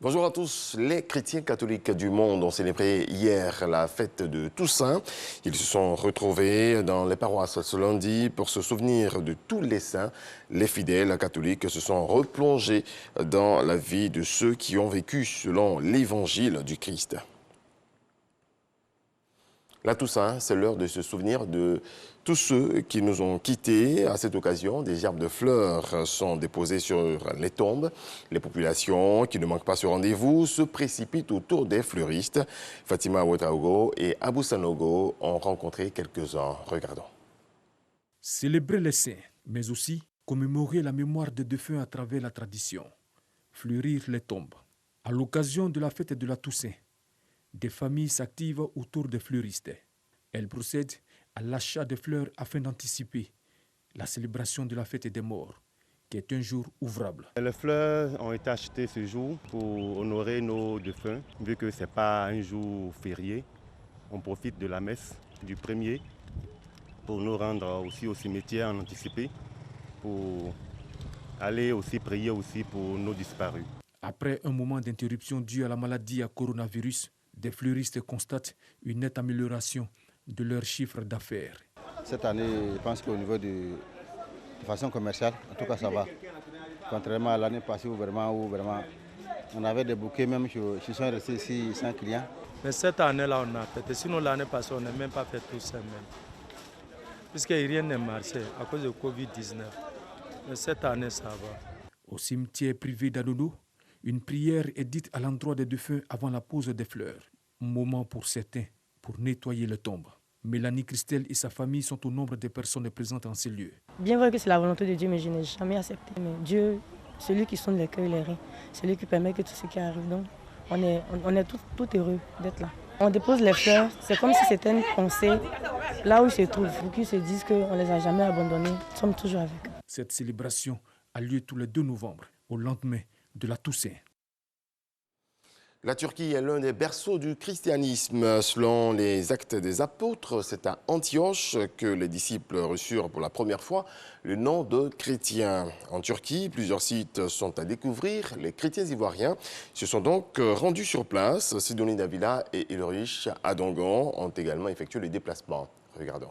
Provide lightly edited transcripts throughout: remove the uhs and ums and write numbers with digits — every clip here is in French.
Bonjour à tous. Les chrétiens catholiques du monde ont célébré hier la fête de Toussaint. Ils se sont retrouvés dans les paroisses ce lundi pour se souvenir de tous les saints. Les fidèles catholiques se sont replongés dans la vie de ceux qui ont vécu selon l'évangile du Christ. La Toussaint, c'est l'heure de se souvenir de tous ceux qui nous ont quittés. À cette occasion, des gerbes de fleurs sont déposées sur les tombes. Les populations qui ne manquent pas ce rendez-vous se précipitent autour des fleuristes. Fatima Ouedraogo et Abou Sanogo ont rencontré quelques-uns. Regardons. Célébrer les saints, mais aussi commémorer la mémoire des défunts à travers la tradition. Fleurir les tombes. À l'occasion de la fête de la Toussaint, des familles s'activent autour des fleuristes. Elles procèdent à l'achat de fleurs afin d'anticiper la célébration de la fête des morts, qui est un jour ouvrable. Les fleurs ont été achetées ce jour pour honorer nos défunts, vu que ce n'est pas un jour férié. On profite de la messe du premier pour nous rendre aussi au cimetière en anticipé, pour aller aussi prier aussi pour nos disparus. Après un moment d'interruption dû à la maladie à coronavirus, des fleuristes constatent une nette amélioration de leur chiffre d'affaires. Cette année, je pense qu'au niveau de façon commerciale, en tout cas ça va. Contrairement à l'année passée où vraiment on avait des bouquets même qui sont restés ici sans clients. Mais cette année-là, on a fait. Sinon, l'année passée, on n'a même pas fait tout ça même. Puisque rien n'est marché à cause de Covid-19. Mais cette année, ça va. Au cimetière privé d'Anono, une prière est dite à l'endroit des défunts avant la pose des fleurs. Un moment pour certains pour nettoyer les tombes. Mélanie Christelle et sa famille sont au nombre des personnes présentes en ces lieux. Bien vrai que c'est la volonté de Dieu, mais je n'ai jamais accepté. Mais Dieu, celui qui sonne les cœurs et les reins, celui qui permet que tout ce qui arrive. Donc, on est tout heureux d'être là. On dépose les fleurs, c'est comme si c'était une pensée là où ils se trouvent. Pour qu'ils se disent qu'on ne les a jamais abandonnés, nous sommes toujours avec eux. Cette célébration a lieu tous les 2 novembre, au lendemain de la Toussaint. La Turquie est l'un des berceaux du christianisme. Selon les Actes des Apôtres, c'est à Antioche que les disciples reçurent pour la première fois le nom de chrétiens. En Turquie, plusieurs sites sont à découvrir. Les chrétiens ivoiriens se sont donc rendus sur place. Sidonie Davila et Ulrich Adongon ont également effectué le déplacement. Regardons.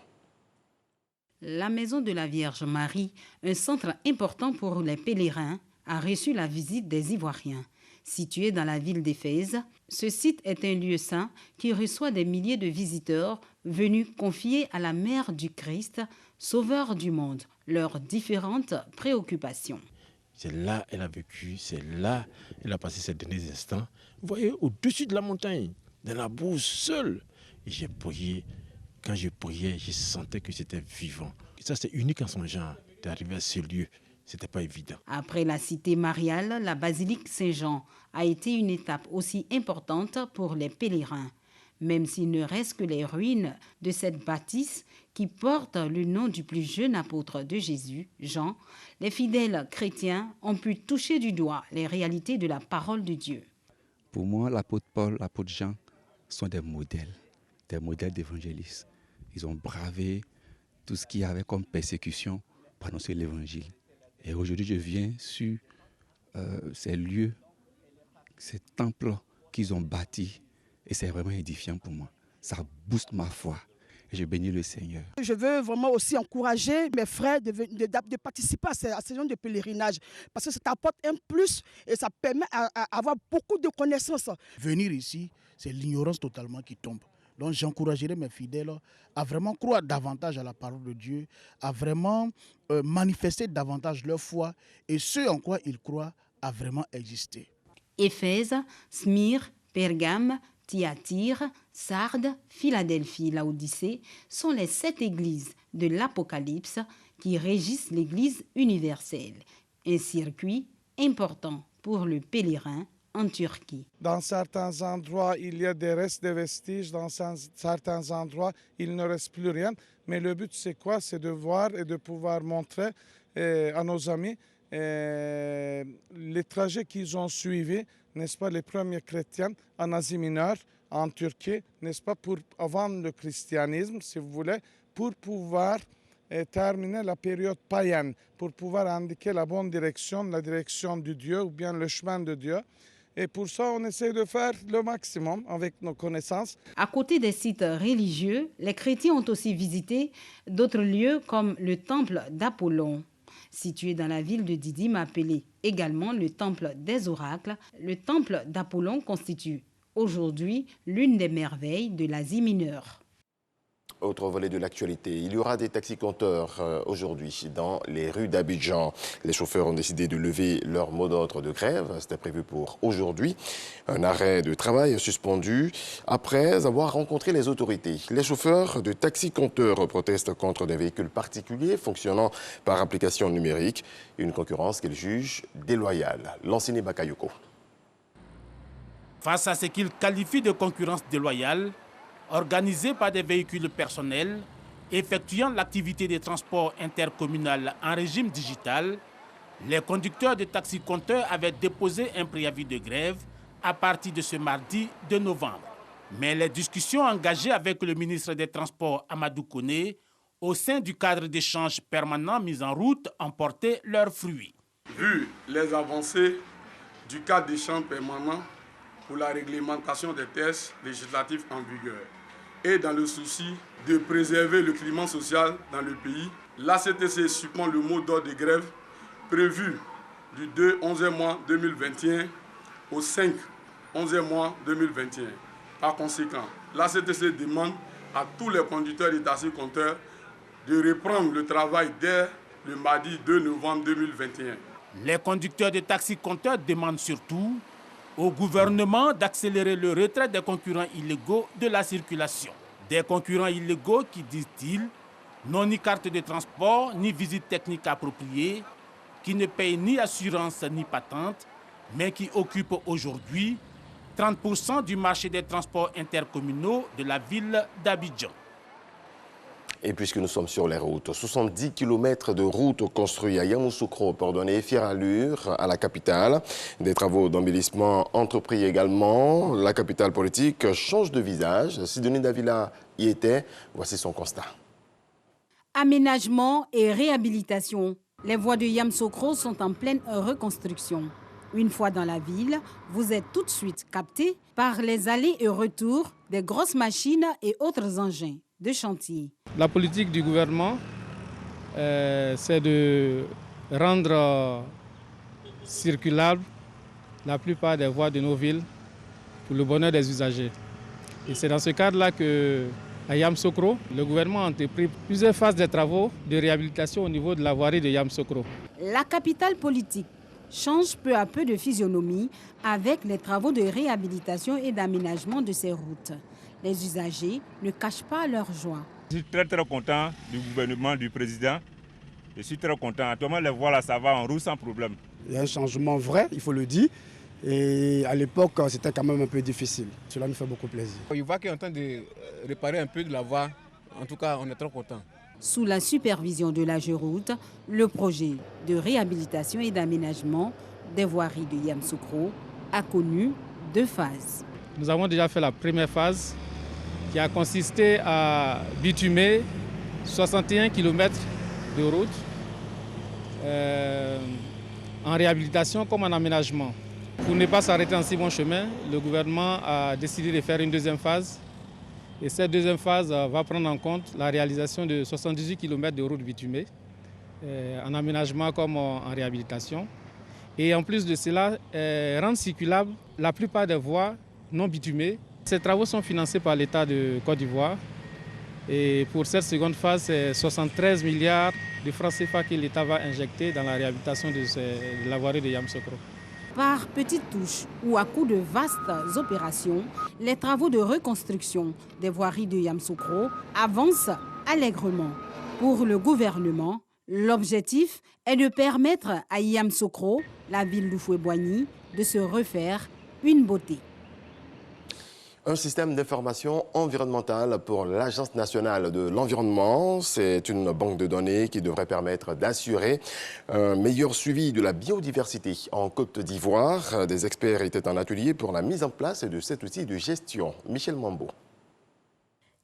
La Maison de la Vierge Marie, un centre important pour les pèlerins, a reçu la visite des Ivoiriens. Situé dans la ville d'Éphèse, ce site est un lieu saint qui reçoit des milliers de visiteurs venus confier à la mère du Christ, sauveur du monde, leurs différentes préoccupations. C'est là qu'elle a vécu, c'est là qu'elle a passé ses derniers instants. Vous voyez, au-dessus de la montagne, dans la bourse, seule. Et j'ai prié. Quand je priais, je sentais que c'était vivant. Et ça, c'est unique en son genre, d'arriver à ce lieu. C'était pas évident. Après la cité mariale, la basilique Saint-Jean a été une étape aussi importante pour les pèlerins. Même s'il ne reste que les ruines de cette bâtisse qui porte le nom du plus jeune apôtre de Jésus, Jean, les fidèles chrétiens ont pu toucher du doigt les réalités de la parole de Dieu. Pour moi, l'apôtre Paul, l'apôtre Jean sont des modèles d'évangélistes. Ils ont bravé tout ce qu'il y avait comme persécution pour annoncer l'évangile. Et aujourd'hui, je viens sur ces lieux, ces temples qu'ils ont bâtis. Et c'est vraiment édifiant pour moi. Ça booste ma foi. Et je bénis le Seigneur. Je veux vraiment aussi encourager mes frères de participer à ces gens de pèlerinage. Parce que ça t'apporte un plus et ça permet d'avoir beaucoup de connaissances. Venir ici, c'est l'ignorance totalement qui tombe. Donc j'encouragerai mes fidèles à vraiment croire davantage à la parole de Dieu, à vraiment manifester davantage leur foi et ce en quoi ils croient à vraiment exister. Éphèse, Smyrne, Pergame, Thyatire, Sardes, Philadelphie, Laodicée sont les 7 églises de l'Apocalypse qui régissent l'Église universelle. Un circuit important pour le pèlerin en Turquie. Dans certains endroits, il y a des restes de vestiges. Dans certains endroits, il ne reste plus rien. Mais le but, c'est quoi? C'est de voir et de pouvoir montrer à nos amis les trajets qu'ils ont suivis, n'est-ce pas, les premiers chrétiens en Asie mineure, en Turquie, n'est-ce pas, avant le christianisme, si vous voulez, pour pouvoir terminer la période païenne, pour pouvoir indiquer la bonne direction, la direction de Dieu ou bien le chemin de Dieu. Et pour ça, on essaie de faire le maximum avec nos connaissances. À côté des sites religieux, les chrétiens ont aussi visité d'autres lieux comme le temple d'Apollon. Situé dans la ville de Didyme, appelé également le temple des oracles, le temple d'Apollon constitue aujourd'hui l'une des merveilles de l'Asie mineure. Autre volet de l'actualité, il y aura des taxi-compteurs aujourd'hui dans les rues d'Abidjan. Les chauffeurs ont décidé de lever leur mot d'ordre de grève. C'était prévu pour aujourd'hui. Un arrêt de travail suspendu après avoir rencontré les autorités. Les chauffeurs de taxi-compteurs protestent contre des véhicules particuliers fonctionnant par application numérique. Une concurrence qu'ils jugent déloyale. Lansini Bakayoko. Face à ce qu'ils qualifient de concurrence déloyale, organisée par des véhicules personnels, effectuant l'activité de transport intercommunal en régime digital, les conducteurs de taxi-compteurs avaient déposé un préavis de grève à partir de ce mardi 2 novembre. Mais les discussions engagées avec le ministre des Transports Amadou Koné au sein du cadre d'échange permanent mis en route ont porté leurs fruits. Vu les avancées du cadre d'échange permanent pour la réglementation des tests législatifs en vigueur, et dans le souci de préserver le climat social dans le pays, l'ACTC suspend le mot d'ordre de grève prévu du 2-11 mois 2021 au 5-11 mois 2021. Par conséquent, l'ACTC demande à tous les conducteurs de taxi-compteurs de reprendre le travail dès le mardi 2 novembre 2021. Les conducteurs de taxi-compteurs demandent surtout au gouvernement d'accélérer le retrait des concurrents illégaux de la circulation. Des concurrents illégaux qui, disent-ils, n'ont ni carte de transport, ni visite technique appropriée, qui ne payent ni assurance ni patente, mais qui occupent aujourd'hui 30% du marché des transports intercommunaux de la ville d'Abidjan. Et puisque nous sommes sur les routes, 70 km de routes construites à Yamoussoukro pour donner fière allure à la capitale. Des travaux d'embellissement entrepris également. La capitale politique change de visage. Sidonie Davila y était. Voici son constat. Aménagement et réhabilitation. Les voies de Yamoussoukro sont en pleine reconstruction. Une fois dans la ville, vous êtes tout de suite capté par les allers et retours des grosses machines et autres engins de chantier. La politique du gouvernement, c'est de rendre circulables la plupart des voies de nos villes pour le bonheur des usagers. Et c'est dans ce cadre-là qu'à Yamoussoukro, le gouvernement a entrepris plusieurs phases de travaux de réhabilitation au niveau de la voirie de Yamoussoukro. La capitale politique change peu à peu de physionomie avec les travaux de réhabilitation et d'aménagement de ces routes. Les usagers ne cachent pas leur joie. Je suis très content du gouvernement, du président. Je suis très content. Actuellement, les voies là, ça va en route sans problème. Il y a un changement vrai, il faut le dire. Et à l'époque, c'était quand même un peu difficile. Cela nous fait beaucoup plaisir. Il voit qu'il est en train de réparer un peu de la voie. En tout cas, on est très content. Sous la supervision de l'AGEROUTE, le projet de réhabilitation et d'aménagement des voiries de Yamoussoukro a connu 2 phases. Nous avons déjà fait la première phase qui a consisté à bitumer 61 km de route en réhabilitation comme en aménagement. Pour ne pas s'arrêter en si bon chemin, le gouvernement a décidé de faire une deuxième phase. Et cette deuxième phase va prendre en compte la réalisation de 78 km de route bitumée, en aménagement comme en réhabilitation. Et en plus de cela, rendre circulable la plupart des voies non bitumées. Ces travaux sont financés par l'État de Côte d'Ivoire. Et pour cette seconde phase, c'est 73 milliards de francs CFA que l'État va injecter dans la réhabilitation de la voirie de Yamoussoukro. Par petites touches ou à coup de vastes opérations, les travaux de reconstruction des voiries de Yamoussoukro avancent allègrement. Pour le gouvernement, l'objectif est de permettre à Yamoussoukro, la ville d'Oufoué-Boigny, de se refaire une beauté. Un système d'information environnementale pour l'Agence nationale de l'environnement. C'est une banque de données qui devrait permettre d'assurer un meilleur suivi de la biodiversité en Côte d'Ivoire. Des experts étaient en atelier pour la mise en place de cet outil de gestion. Michel Mambo.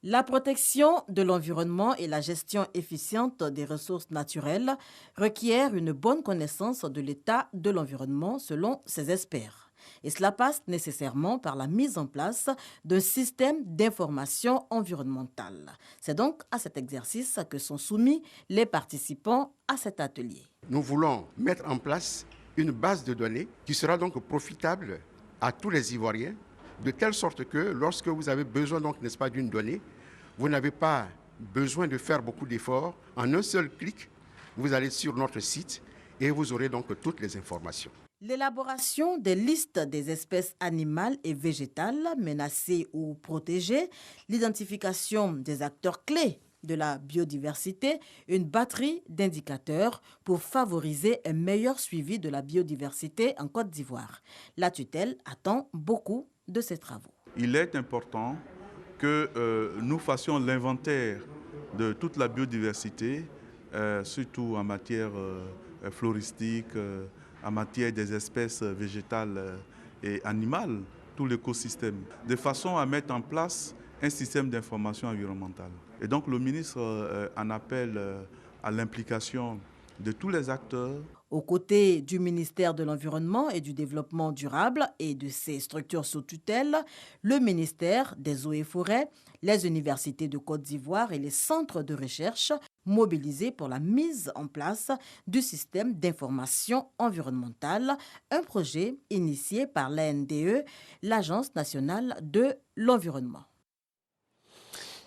La protection de l'environnement et la gestion efficiente des ressources naturelles requièrent une bonne connaissance de l'état de l'environnement selon ces experts. Et cela passe nécessairement par la mise en place d'un système d'information environnementale. C'est donc à cet exercice que sont soumis les participants à cet atelier. Nous voulons mettre en place une base de données qui sera donc profitable à tous les Ivoiriens, de telle sorte que lorsque vous avez besoin, donc, n'est-ce pas, d'une donnée, vous n'avez pas besoin de faire beaucoup d'efforts. En un seul clic, vous allez sur notre site et vous aurez donc toutes les informations. L'élaboration des listes des espèces animales et végétales menacées ou protégées, l'identification des acteurs clés de la biodiversité, une batterie d'indicateurs pour favoriser un meilleur suivi de la biodiversité en Côte d'Ivoire. La tutelle attend beaucoup de ces travaux. Il est important que nous fassions l'inventaire de toute la biodiversité, surtout en matière floristique, en matière des espèces végétales et animales, tout l'écosystème, de façon à mettre en place un système d'information environnementale. Et donc le ministre en appelle à l'implication de tous les acteurs. Aux côtés du ministère de l'Environnement et du Développement durable et de ses structures sous tutelle, le ministère des Eaux et Forêts, les universités de Côte d'Ivoire et les centres de recherche mobilisés pour la mise en place du système d'information environnementale, un projet initié par l'ANDE, l'Agence nationale de l'environnement.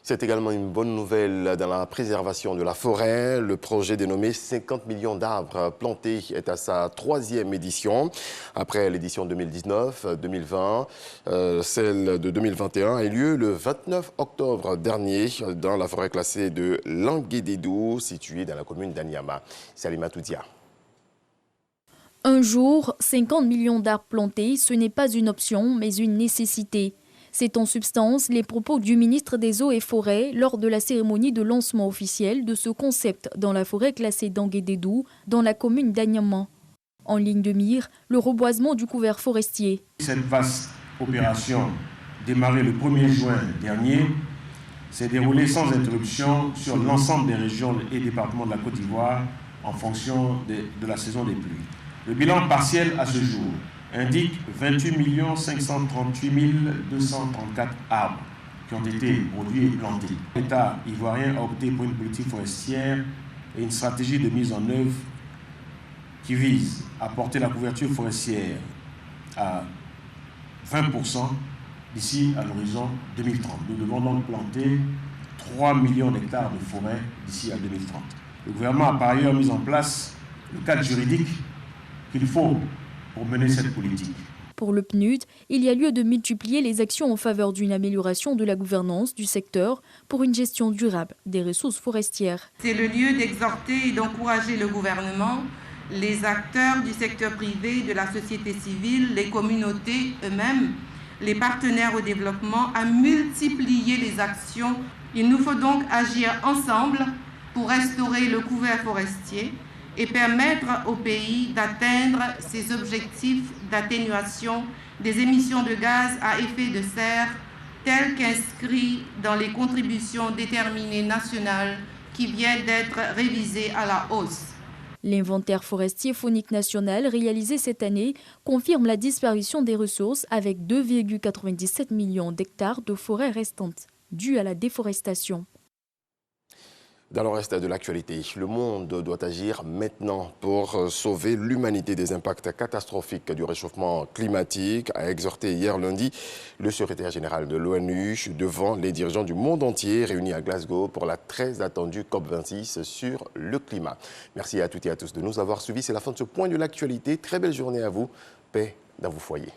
C'est également une bonne nouvelle dans la préservation de la forêt. Le projet dénommé 50 millions d'arbres plantés est à sa 3e édition. Après l'édition 2019-2020, celle de 2021 a eu lieu le 29 octobre dernier dans la forêt classée de Languédédou, située dans la commune d'Anyama. Salima Toudia. Un jour, 50 millions d'arbres plantés, ce n'est pas une option, mais une nécessité. C'est en substance les propos du ministre des Eaux et Forêts lors de la cérémonie de lancement officiel de ce concept dans la forêt classée d'Anguédédou, dans la commune d'Anyama. En ligne de mire, le reboisement du couvert forestier. Cette vaste opération, démarrée le 1er juin dernier, s'est déroulée sans interruption sur l'ensemble des régions et départements de la Côte d'Ivoire en fonction de la saison des pluies. Le bilan partiel à ce jour indique 28 538 234 arbres qui ont été produits et plantés. L'État ivoirien a opté pour une politique forestière et une stratégie de mise en œuvre qui vise à porter la couverture forestière à 20% d'ici à l'horizon 2030. Nous devons donc planter 3 millions d'hectares de forêt d'ici à 2030. Le gouvernement a par ailleurs mis en place le cadre juridique qu'il faut pour mener cette politique. Pour le PNUD, il y a lieu de multiplier les actions en faveur d'une amélioration de la gouvernance du secteur pour une gestion durable des ressources forestières. C'est le lieu d'exhorter et d'encourager le gouvernement, les acteurs du secteur privé, de la société civile, les communautés eux-mêmes, les partenaires au développement à multiplier les actions. Il nous faut donc agir ensemble pour restaurer le couvert forestier et permettre au pays d'atteindre ses objectifs d'atténuation des émissions de gaz à effet de serre tels qu'inscrits dans les contributions déterminées nationales qui viennent d'être révisées à la hausse. L'inventaire forestier faunique national réalisé cette année confirme la disparition des ressources avec 2,97 millions d'hectares de forêts restantes, dues à la déforestation. Dans le reste de l'actualité, le monde doit agir maintenant pour sauver l'humanité des impacts catastrophiques du réchauffement climatique, a exhorté hier lundi le secrétaire général de l'ONU devant les dirigeants du monde entier réunis à Glasgow pour la très attendue COP26 sur le climat. Merci à toutes et à tous de nous avoir suivis. C'est la fin de ce point de l'actualité. Très belle journée à vous. Paix dans vos foyers.